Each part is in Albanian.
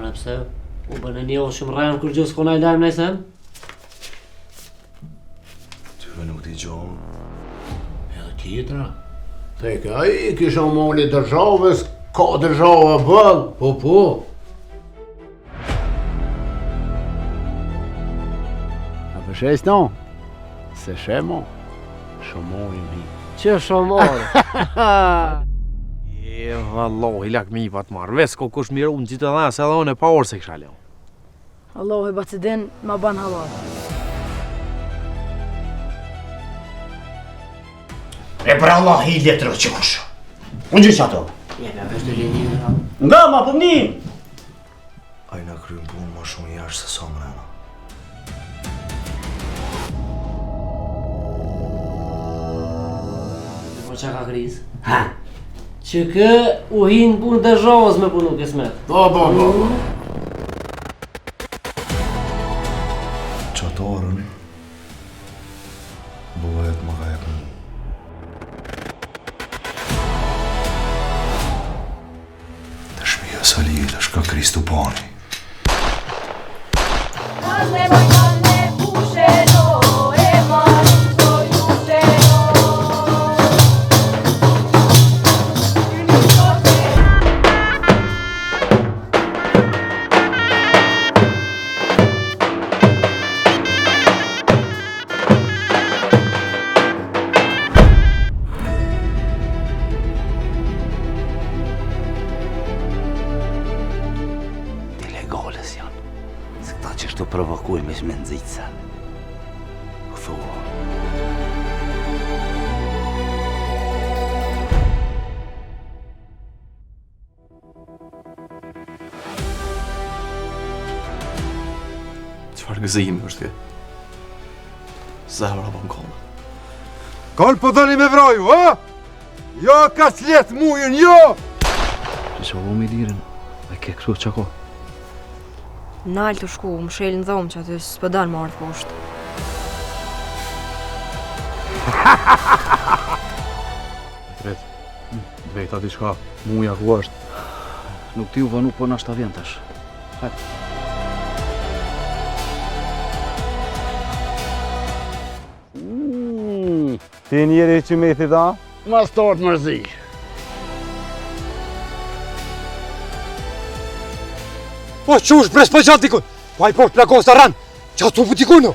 Mana pse? U bën e një shumë rranë kur gjusë kona I lajmë nëjse? Tyre nuk t'i gjohën. Ja tjetra. Tek ai kisha moli dërzhavës, ka dërzhava bëll, po. A përshes non? Se shemo, shumorin hi. Që shumor? Allah, I lak mi pat marrë, ves ko kush mirë unë gjithë dhe se edhe unë e pa orë se kësha leo. Allah e bacedin ma ban halal. E për Allah hi letro që kush. Unë gjithë ato. Jepja vështë të linjë. Nga ma pëmnim. A I na kryen punë ma shumë jashtë se sa mrena. Po qa ka kriz? Ha? Që kë u hinë punë dërzhavës me punu kismet. Po. Qatarën, bëhet më ka jepë mu. Të shpija Salijit është ka Kristupani. Ilegales janë, se këta që shtu provokuj me shme nëzitë se. Këthua. Qfar gëzimi është kjo? Zemra po m'kollë. Kallë po dhoni me vraju, ha? Jo ka s'let mujën, jo! Që që vëmi lirin, e ke këtu që ko? Nalë të shku, më shelin dhomë që aty s'pëdan më ardhë poshtë. Drejta t'i shka, muja ku është. Nuk ti u vënu po nashta vjen tash. Hajde. Ti njeri që me I thida? Ma start mërzi. Po qush pres për gjatë dikun, po a I poshtë plakos të ranë, që atë për dikunu.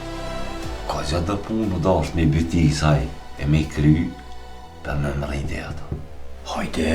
Ka gjatë dhe punë në dash me byti I saj, e me kry, për me më rejde ato. Hajde.